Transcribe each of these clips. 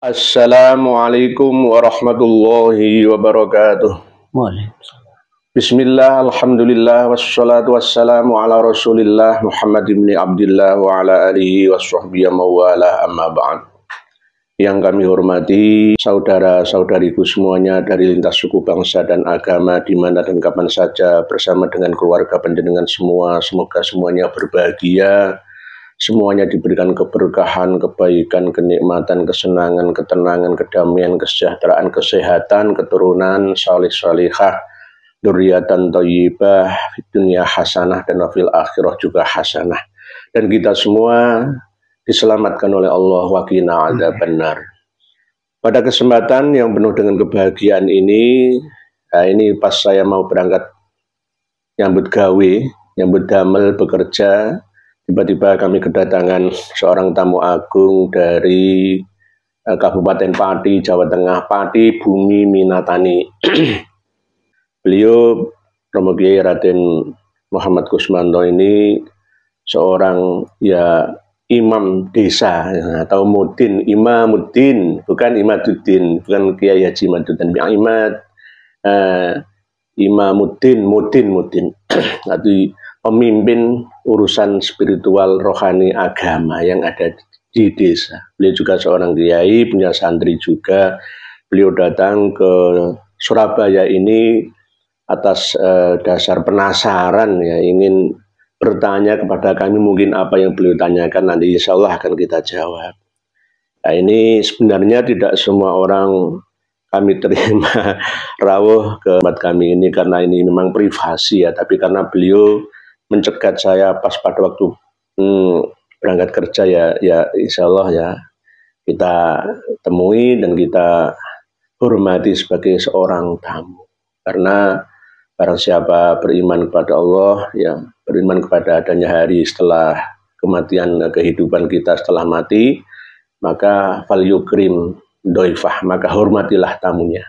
Assalamualaikum warahmatullahi wabarakatuh. Waalaikumsalam. Bismillah, alhamdulillah, wassalatu wassalamu ala rasulillah Muhammad ibn Abdillah wa ala alihi wa sahbihi mawala amma ba'd. Yang kami hormati saudara-saudariku semuanya dari lintas suku, bangsa, dan agama di mana dan kapan saja bersama dengan keluarga panjenengan semua. Semoga semuanya berbahagia, semuanya diberikan keberkahan, kebaikan, kenikmatan, kesenangan, ketenangan, kedamaian, kesejahteraan, kesehatan, keturunan salih salihah, dzurriatan thayyibah, fid dunya hasanah dan fil akhirah juga hasanah. Dan kita semua diselamatkan oleh Allah wa qina adzabannar. Pada kesempatan yang penuh dengan kebahagiaan ini, ini pas saya mau berangkat nyambut gawe, nyambut damel, bekerja, tiba-tiba kami kedatangan seorang tamu agung dari Kabupaten Pati, Jawa Tengah, Pati Bumi Minatani. Beliau Romo Kiai Raden Muhammad Kusmanto ini seorang imam desa atau mudin, imamuddin, bukan imaduddin, bukan Kiai Haji Maduddin Imad, imamuddin, mudin, atau pemimpin urusan spiritual rohani agama yang ada di desa. Beliau juga seorang kiai, punya santri juga. Beliau datang ke Surabaya ini atas dasar penasaran, ya, ingin bertanya kepada kami mungkin apa yang beliau tanyakan, nanti insya Allah akan kita jawab. Nah, ini sebenarnya tidak semua orang kami terima rawuh ke tempat kami ini karena ini memang privasi, ya, tapi karena beliau mencegat saya pas pada waktu berangkat kerja, ya insya Allah ya kita temui dan kita hormati sebagai seorang tamu. Karena barang siapa beriman kepada Allah, ya beriman kepada adanya hari setelah kematian, kehidupan kita setelah mati, maka fal yukrim doifah, maka hormatilah tamunya.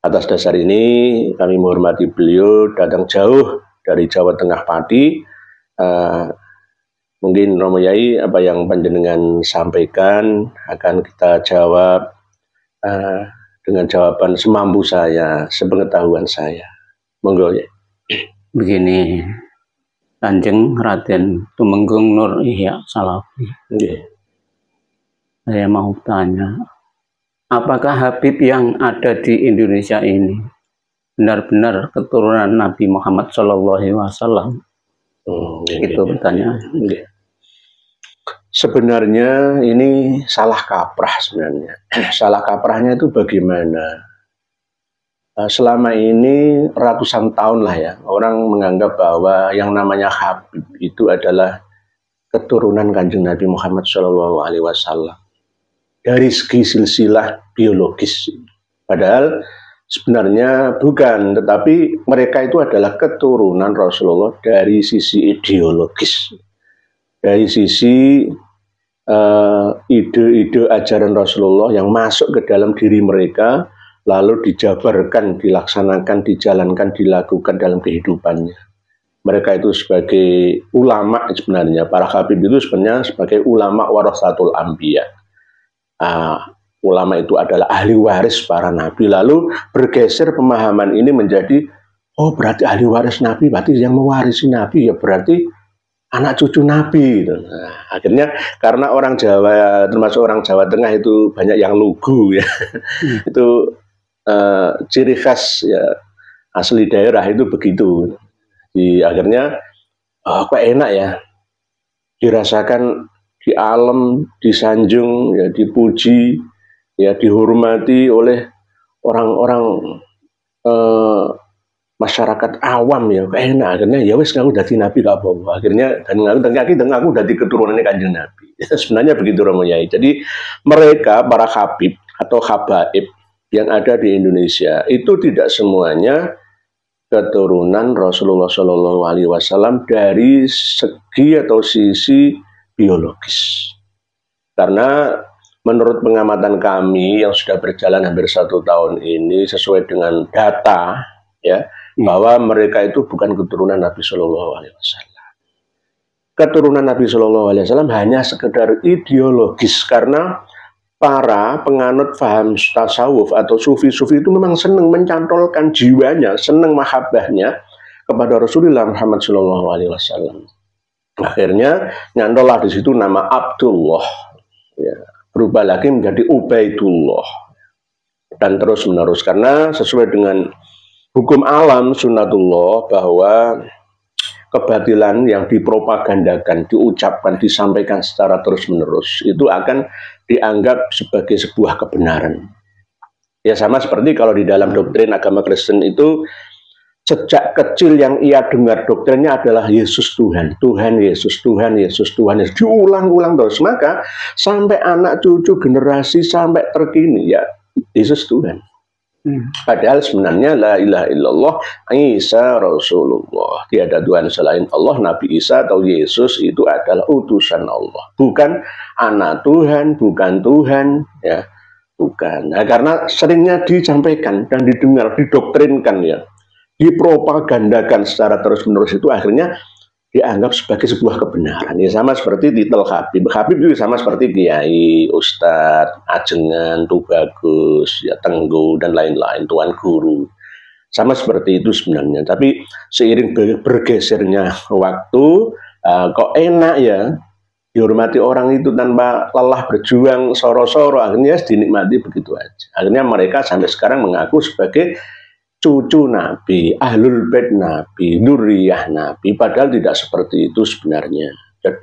Atas dasar ini kami menghormati beliau datang jauh dari Jawa Tengah Pati. Mungkin Romo Yai apa yang panjenengan sampaikan akan kita jawab dengan jawaban semampu saya, sepengetahuan saya. Monggo ya. Begini, Kanjeng Raden Tumenggung Nur Ihya Salafi. Saya mau tanya, apakah Habib yang ada di Indonesia ini benar-benar keturunan Nabi Muhammad SAW? Itu pertanyaan. Sebenarnya ini salah kaprah sebenarnya. Salah kaprahnya itu bagaimana? Selama ini ratusan tahun lah ya, orang menganggap bahwa yang namanya Habib itu adalah keturunan Kanjeng Nabi Muhammad SAW dari segi silsilah biologis. Padahal sebenarnya bukan, tetapi mereka itu adalah keturunan Rasulullah dari sisi ideologis, dari sisi ide-ide ajaran Rasulullah yang masuk ke dalam diri mereka, lalu dijabarkan, dilaksanakan, dijalankan, dilakukan dalam kehidupannya. Mereka itu sebagai ulama sebenarnya, para habib itu sebenarnya sebagai ulama warasatul anbiya. Ulama itu adalah ahli waris para nabi, lalu bergeser pemahaman ini menjadi, oh berarti ahli waris nabi, berarti yang mewarisi nabi, ya berarti anak cucu nabi. Nah, akhirnya karena orang Jawa, termasuk orang Jawa Tengah itu banyak yang lugu ya, itu ciri khas ya asli daerah itu begitu. Akhirnya kok enak ya, dirasakan di alam, disanjung, ya dipuji, ya dihormati oleh orang-orang masyarakat awam, ya enak. Akhirnya ya wes ngaku dadi nabi gak apa-apa. Akhirnya dan ngaku dadi keturunannya Kanjeng Nabi. Sebenarnya begitu Romo Yai. Jadi mereka para habib atau habaib yang ada di Indonesia itu tidak semuanya keturunan Rasulullah SAW dari segi atau sisi biologis. Karena menurut pengamatan kami yang sudah berjalan hampir 1 tahun ini, sesuai dengan data, ya, bahwa mereka itu bukan keturunan Nabi Shallallahu Alaihi Wasallam. Keturunan Nabi Shallallahu Alaihi Wasallam hanya sekedar ideologis, karena para penganut paham tasawuf atau sufi-sufi itu memang senang mencantolkan jiwanya, senang mahabbahnya kepada Rasulullah Muhammad SAW. Akhirnya nyantollah di situ nama Abdullah, ya, berubah lagi menjadi Ubaidullah, dan terus menerus karena sesuai dengan hukum alam sunnatullah bahwa kebatilan yang dipropagandakan, diucapkan, disampaikan secara terus-menerus itu akan dianggap sebagai sebuah kebenaran. Ya sama seperti kalau di dalam doktrin agama Kristen itu sejak kecil yang ia dengar doktrinnya adalah Yesus Tuhan, Tuhan Yesus, Tuhan Yesus, Tuhan Yesus, diulang-ulang terus. Maka sampai anak cucu generasi sampai terkini ya Yesus Tuhan. Padahal sebenarnya la ilaha illallah Isa Rasulullah, tiada Tuhan selain Allah. Nabi Isa atau Yesus itu adalah utusan Allah, bukan anak Tuhan, bukan Tuhan, ya, bukan. Nah, karena seringnya disampaikan dan didengar, didoktrinkan, ya, dipropagandakan secara terus-menerus, itu akhirnya dianggap sebagai sebuah kebenaran. Ya sama seperti titel Habib. Habib itu sama seperti kiai, ustadz, ajengan, tubagus, ya tenggu dan lain-lain, tuan guru. Sama seperti itu sebenarnya. Tapi seiring bergesernya waktu, kok enak ya dihormati orang itu tanpa lelah berjuang soro-soro, akhirnya dinikmati begitu aja. Akhirnya mereka sampai sekarang mengaku sebagai cucu Nabi, ahlul bait Nabi, nuriyah Nabi, padahal tidak seperti itu sebenarnya.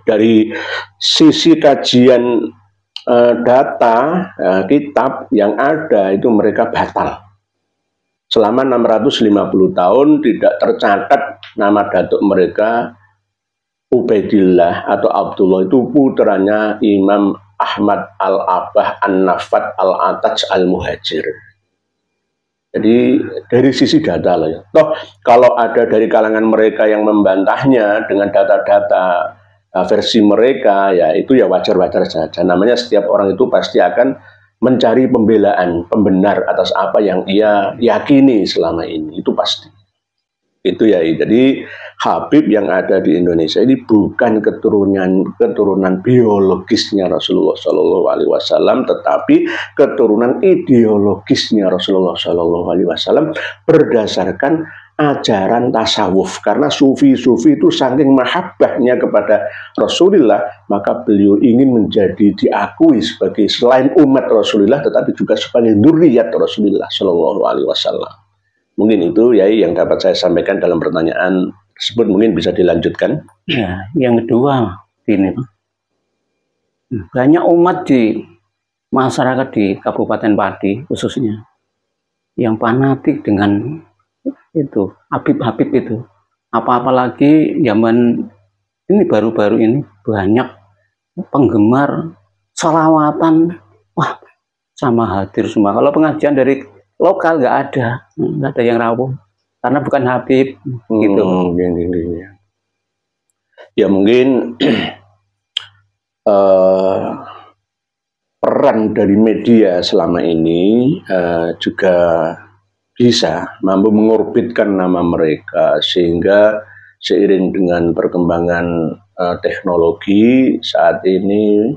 Dari sisi kajian data kitab yang ada itu mereka batal. Selama 650 tahun tidak tercatat nama datuk mereka Ubaidillah atau Abdullah itu putranya Imam Ahmad Al-Abah An-Nafat Al-Ataj Al-Muhajir. Jadi dari sisi data lah ya. Toh kalau ada dari kalangan mereka yang membantahnya dengan data-data versi mereka, ya itu ya wajar-wajar saja. Namanya setiap orang itu pasti akan mencari pembelaan, pembenar atas apa yang ia yakini selama ini. Itu pasti. Itu ya. Jadi Habib yang ada di Indonesia ini bukan keturunan biologisnya Rasulullah SAW, tetapi keturunan ideologisnya Rasulullah SAW berdasarkan ajaran tasawuf. Karena sufi-sufi itu saking mahabbahnya kepada Rasulullah, maka beliau ingin menjadi diakui sebagai selain umat Rasulullah, tetapi juga sebagai dzurriyyat Rasulullah SAW. Mungkin itu ya yang dapat saya sampaikan dalam pertanyaan tersebut. Mungkin bisa dilanjutkan. Ya, yang kedua ini banyak umat di masyarakat di Kabupaten Pati khususnya yang fanatik dengan itu Habib-Habib itu. Apalagi zaman ini baru-baru ini banyak penggemar salawatan, wah sama hadir semua. Kalau pengajian dari lokal nggak ada yang rawuh karena bukan Habib gitu. Ya mungkin peran dari media selama ini juga bisa mampu mengorbitkan nama mereka, sehingga seiring dengan perkembangan teknologi saat ini,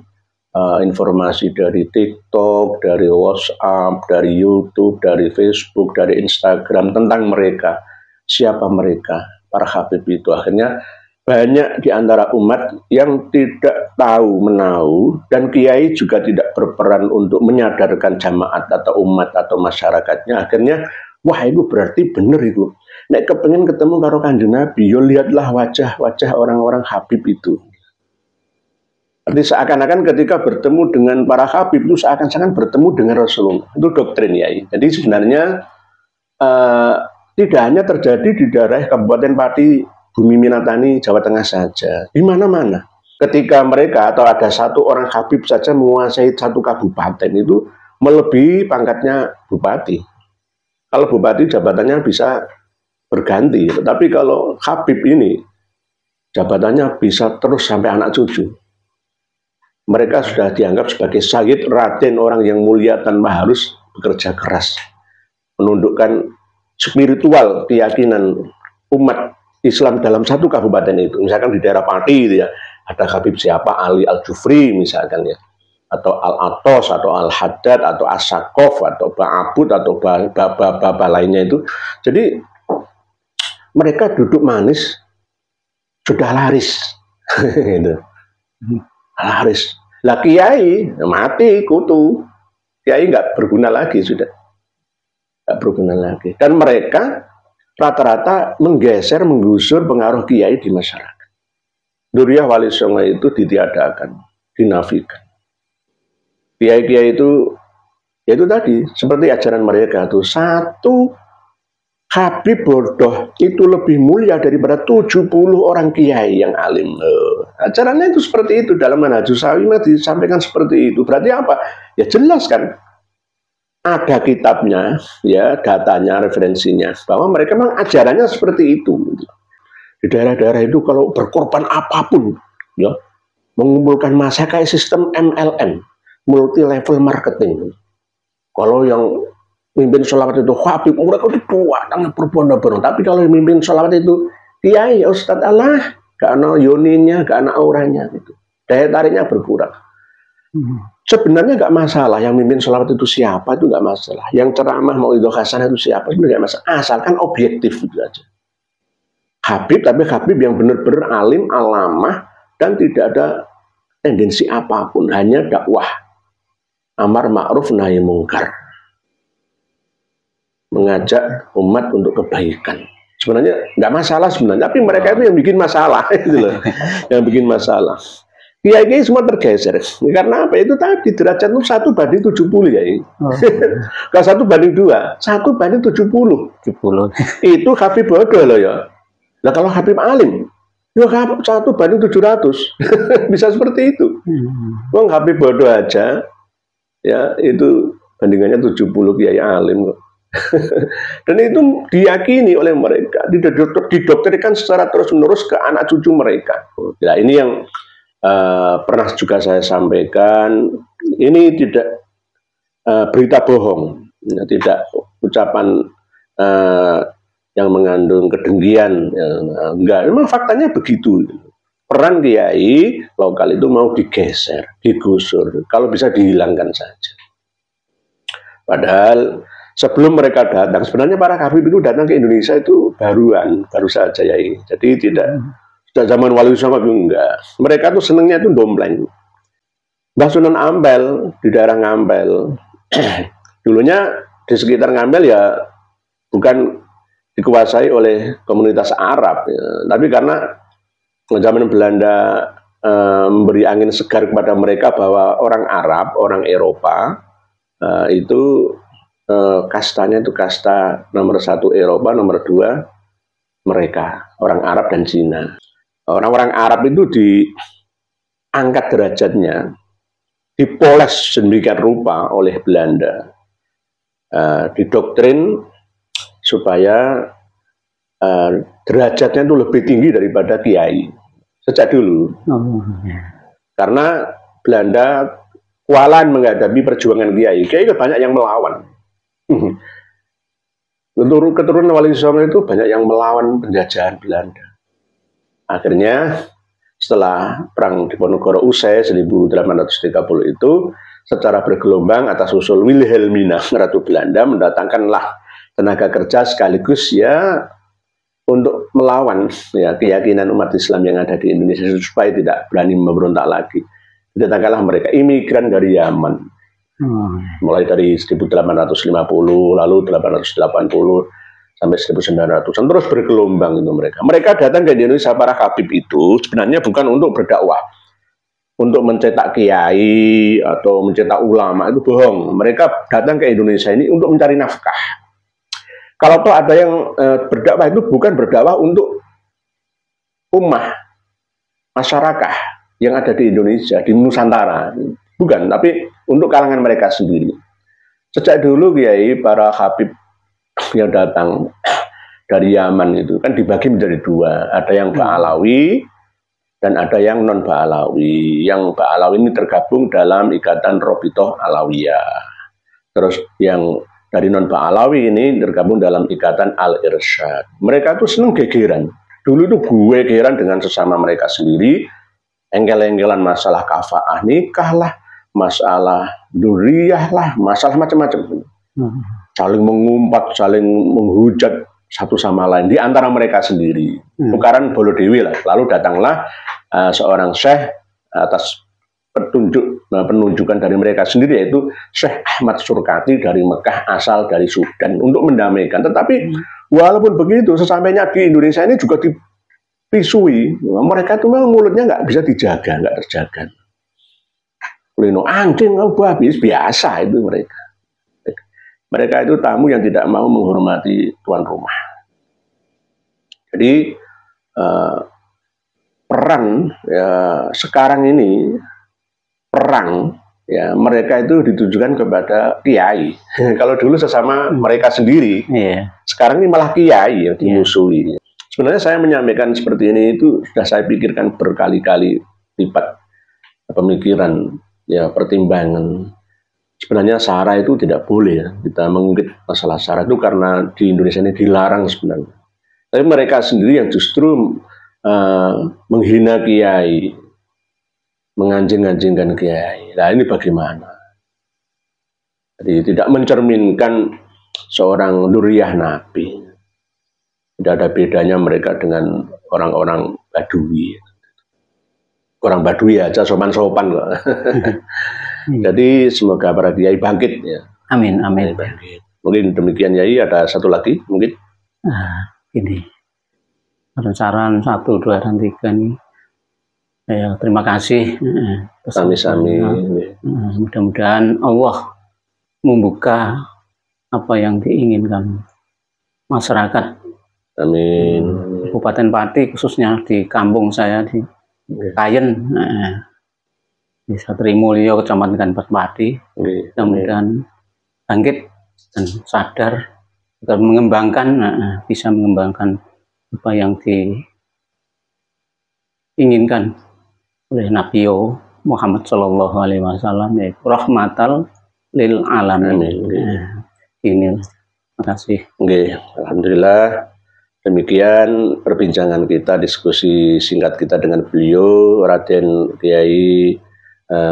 informasi dari TikTok, dari WhatsApp, dari YouTube, dari Facebook, dari Instagram tentang mereka, siapa mereka, para Habib itu, akhirnya banyak di antara umat yang tidak tahu menahu, dan kiai juga tidak berperan untuk menyadarkan jamaat atau umat atau masyarakatnya. Akhirnya wah itu berarti benar itu. Nek kepengen ketemu karo Kanjeng Nabi, yo lihatlah wajah-wajah orang-orang Habib itu. Arti seakan-akan ketika bertemu dengan para Habib itu seakan-akan bertemu dengan Rasulullah. Itu doktrin ya. Jadi sebenarnya tidak hanya terjadi di daerah Kabupaten Pati, Bumi Minatani, Jawa Tengah saja. Di mana-mana. Ketika mereka atau ada satu orang Habib saja menguasai satu kabupaten itu melebihi pangkatnya bupati. Kalau bupati jabatannya bisa berganti, tetapi kalau Habib ini jabatannya bisa terus sampai anak cucu. Mereka sudah dianggap sebagai sayyid, raden, orang yang mulia tanpa harus bekerja keras. Menundukkan spiritual keyakinan umat Islam dalam satu kabupaten itu. Misalkan di daerah Pati itu ya, ada Habib siapa, Ali Al-Jufri misalkan ya. atau Al-Atos atau Al-Haddad atau As-Sakof atau Ba'abud atau baba lainnya itu. Jadi mereka duduk manis sudah laris. Gitu. Laris. Lah kiai mati kutu. Kiai nggak berguna lagi sudah. Nggak berguna lagi. Dan mereka rata-rata menggusur pengaruh kiai di masyarakat. Duriyah Wali Songo itu ditiadakan, dinafikan. Kiai-kiai itu, ya itu tadi, seperti ajaran mereka itu, satu Habib bodoh itu lebih mulia daripada 70 orang kiai yang alim. Ajarannya itu seperti itu, dalam Manhajus Sawimah disampaikan seperti itu. Berarti apa? Ya jelas kan, ada kitabnya, ya datanya, referensinya, bahwa mereka memang ajarannya seperti itu. Di daerah-daerah itu kalau berkorban apapun, ya mengumpulkan massa kayak sistem MLM, multi level marketing. Kalau yang mimpin sholawat itu Habib, mereka itu tua, tangan berbondong-bondong. Tapi kalau yang mimpin sholawat itu kiai, Ustadz Allah, gak ada yoninya, gak ada auranya, gitu. Daya tariknya berkurang. Sebenarnya gak masalah yang mimpin sholawat itu siapa, itu gak masalah. Yang ceramah mau itu hasanah itu siapa, itu gak masalah. Asalkan objektif itu aja. Habib, tapi Habib yang benar-benar alim, alamah, dan tidak ada tendensi apapun, hanya dakwah amar ma'ruf nahi mungkar, mengajak umat untuk kebaikan. Sebenarnya nggak masalah sebenarnya, tapi mereka itu yang bikin masalah, itu loh, yang bikin masalah. Kiai semua tergeser. Karena apa? Itu tadi derajat itu 1:70 ya. Kalau 1:2, 1:70. Itu Habib bodoh loh ya. Nah kalau Habib alim, ya 1:700. Bisa seperti itu. Wong Habib bodoh aja, ya itu bandingannya 70 kiai alim kok. Dan itu diyakini oleh mereka, didoktrinkan secara terus-menerus ke anak cucu mereka. Nah ini yang pernah juga saya sampaikan, ini tidak berita bohong, ya, tidak ucapan yang mengandung kedengkian, ya, enggak, memang faktanya begitu. Peran kiai lokal itu mau digeser, digusur, kalau bisa dihilangkan saja. Padahal sebelum mereka datang, sebenarnya para Habib itu datang ke Indonesia itu baru saja ya. Jadi tidak sudah zaman Wali Songo enggak. Mereka tuh senengnya itu dompleng. Mbah Sunan Ampel di daerah Ngampel, dulunya di sekitar Ngampel ya bukan dikuasai oleh komunitas Arab, ya. Tapi karena zaman Belanda memberi angin segar kepada mereka bahwa orang Arab, orang Eropa itu kastanya itu kasta nomor 1 Eropa, nomor 2 mereka, orang Arab dan Cina. Orang-orang Arab itu diangkat derajatnya, dipoles sedemikian rupa oleh Belanda, didoktrin supaya derajatnya itu lebih tinggi daripada kiai sejak dulu. Karena Belanda kualan menghadapi perjuangan kiai banyak yang melawan. Keturunan Wali Songo itu banyak yang melawan penjajahan Belanda. Akhirnya setelah perang Diponegoro usai 1830 itu secara bergelombang atas usul Wilhelmina Ratu Belanda mendatangkanlah tenaga kerja sekaligus ya untuk melawan ya keyakinan umat Islam yang ada di Indonesia supaya tidak berani memberontak lagi. Datangkanlah mereka imigran dari Yaman. Mulai dari 1850 lalu 1880 sampai 1900 terus bergelombang itu mereka. Mereka datang ke Indonesia, para Habib itu sebenarnya bukan untuk berdakwah, untuk mencetak kiai atau mencetak ulama, itu bohong. Mereka datang ke Indonesia ini untuk mencari nafkah. Kalau toh ada yang berdakwah itu bukan berdakwah untuk ummah masyarakat yang ada di Indonesia, di Nusantara, bukan, tapi untuk kalangan mereka sendiri. Sejak dulu kiai para Habib yang datang dari Yaman itu kan dibagi menjadi dua, ada yang Ba'alawi dan ada yang non Ba'alawi. Yang Ba'alawi ini tergabung dalam ikatan Robitoh Alawiyah. Terus yang dari non Ba'alawi ini tergabung dalam ikatan Al-Irsyad. Mereka tuh seneng gegeran. Dulu itu gegeran dengan sesama mereka sendiri, engkel-engkelan masalah kafaah nikah lah, masalah duriyah lah, masalah macam-macam. Saling mengumpat, saling menghujat satu sama lain di antara mereka sendiri. Tukaran bolo dewi lah. Lalu datanglah seorang syekh atas penunjukan dari mereka sendiri, yaitu Syekh Ahmad Surkati dari Mekah, asal dari Sudan, untuk mendamaikan. Tetapi walaupun begitu, sesampainya di Indonesia ini juga dipisui. Mereka itu memang mulutnya nggak bisa dijaga, nggak terjaga. Kulino anjing, habis biasa itu mereka. Mereka itu tamu yang tidak mau menghormati tuan rumah. Jadi perang ya, sekarang ini perang ya, mereka itu ditujukan kepada kiai. Kalau dulu sesama mereka sendiri, sekarang ini malah kiai yang dimusuhi. Sebenarnya saya menyampaikan seperti ini itu sudah saya pikirkan berkali-kali lipat, pemikiran ya, pertimbangan. Sebenarnya SARA itu tidak boleh ya, kita mengungkit masalah SARA itu karena di Indonesia ini dilarang sebenarnya. Tapi mereka sendiri yang justru menghina kiai, menganjing-anjingkan kiai. Nah ini bagaimana? Jadi tidak mencerminkan seorang duriyah Nabi. Tidak ada bedanya mereka dengan orang-orang Badui. Orang Badui aja sopan-sopan kok. Jadi semoga para kiai bangkit ya. Amin, amin. Bangkit. Mungkin demikian Yai, ada satu lagi mungkin. Ini saran 1, 2, dan 3 nih. Ya, terima kasih. Sami-sami. Mudah-mudahan Allah membuka apa yang diinginkan masyarakat. Amin. Kabupaten Pati, khususnya di kampung saya di Kayen, Desa Trimulyo, Kecamatan Pati. Mudah-mudahan bangkit dan sadar agar mengembangkan, bisa mengembangkan apa yang diinginkan oleh Nabi Muhammad Shallallahu Alaihi Wasallam, yaitu rahmatal lil alamin. Ini, terima kasih. Alhamdulillah. Demikian perbincangan kita, diskusi singkat kita dengan beliau, Raden Kiai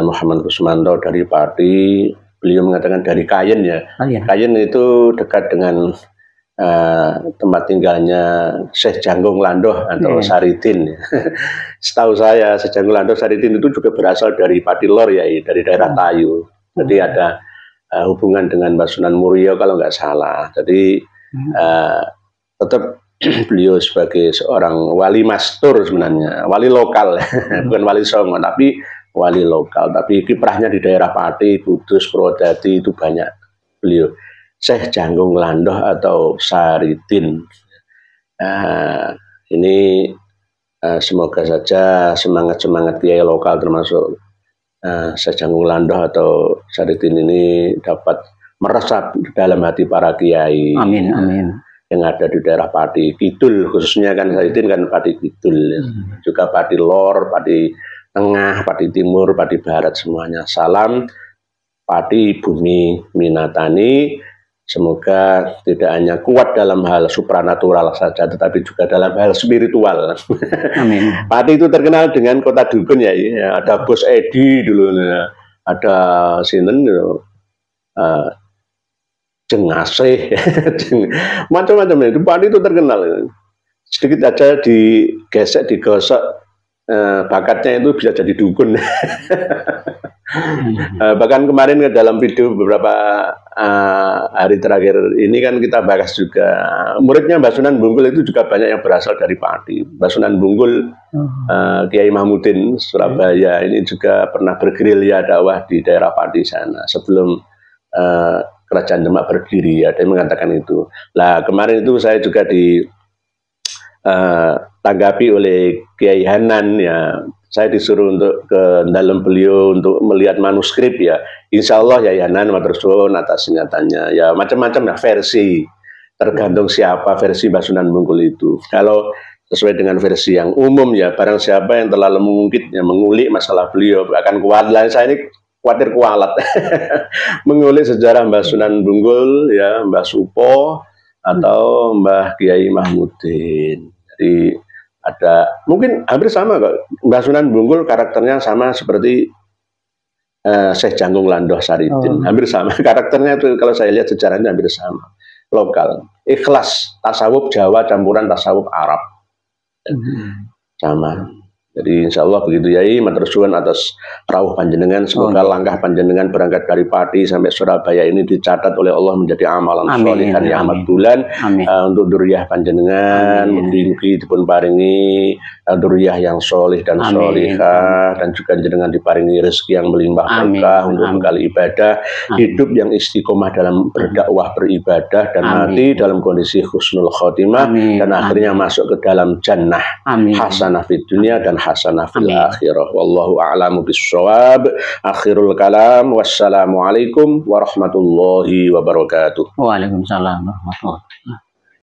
Muhammad Kusmanto dari Pati. Beliau mengatakan dari Kayen ya. Kayen itu dekat dengan tempat tinggalnya Syekh Janggung Landoh atau Saridin. Setahu saya Syekh Janggung Landoh Saridin itu juga berasal dari Pati Lor ya, dari daerah Tayu. Jadi ada hubungan dengan Mbah Sunan Muria kalau nggak salah. Jadi tetap beliau sebagai seorang wali mastur sebenarnya, wali lokal, bukan wali songo, tapi wali lokal. Tapi kiprahnya di daerah Pati, Kudus, Purwodadi itu banyak beliau. Syekh Janggung Landoh atau Saridin. Ini semoga saja semangat-semangat kiai lokal termasuk Syekh Janggung Landoh atau Saridin ini dapat meresap dalam hati para kiai. Amin, amin. Yang ada di daerah Pati Kidul, khususnya kan Saridin kan Pati Kidul, juga Pati Lor, Pati Tengah, Pati Timur, Pati Barat, semuanya. Salam Pati Bumi Minatani. Semoga tidak hanya kuat dalam hal supranatural saja, tetapi juga dalam hal spiritual. Amin. Pati itu terkenal dengan kota dukun ya, ada Bos Edi dulu, ada Sinten, Jengasih, macam-macam itu. Pati itu terkenal. Sedikit aja digesek, digosok, bakatnya itu bisa jadi dukun. Bahkan kemarin dalam video beberapa hari terakhir ini kan kita bahas juga muridnya Mbah Sunan Bungkul itu juga banyak yang berasal dari Pati. Mbah Sunan Bungkul, Kiai Mahmudin Surabaya ini juga pernah bergerilya dakwah di daerah Pati sana sebelum Kerajaan Demak berdiri. Ada yang mengatakan itu. Lah kemarin itu saya juga ditanggapi oleh Kiai Hanan ya. Saya disuruh untuk ke dalam beliau untuk melihat manuskrip ya. Insya Allah ya Hanan matur suwun atas ingatannya. Ya macam-macam lah versi. Tergantung siapa versi Mbah Sunan Bungkul itu. Kalau sesuai dengan versi yang umum ya, barang siapa yang terlalu mengungkit ya, mengulik masalah beliau akan kuat. Lah saya ini khawatir kualat. Mengulik sejarah Mbah Sunan Bungkul ya, Mbah Supo atau Mbah Kiai Mahmudin. Jadi ada mungkin hampir sama kok. Mbah Sunan Bungkul karakternya sama seperti Syekh Janggung Landoh Saridin. Hampir sama karakternya itu, kalau saya lihat sejarahnya hampir sama. Lokal, ikhlas, tasawuf Jawa campuran tasawuf Arab, sama. Jadi insya Allah begitu Yai, matur suwun atas rawuh panjenengan. Semoga langkah panjenengan berangkat dari Pati sampai Surabaya ini dicatat oleh Allah menjadi amalan sholihan yang makbulan untuk duriyah panjenengan. Mugi-mugi dipun paringi duriyah yang solih dan solihah, dan juga jenengan diparingi rezeki yang melimpah berkah untuk bekal ibadah, hidup yang istiqomah dalam berdakwah beribadah, dan mati dalam kondisi husnul khotimah, dan akhirnya masuk ke dalam jannah hasanah fid dunia dan hasanah fil akhirah. Wallahu a'lamu bissawab. Akhirul kalam, wassalamualaikum warahmatullahi wabarakatuh. Waalaikumsalam warahmatullahi wabarakatuh.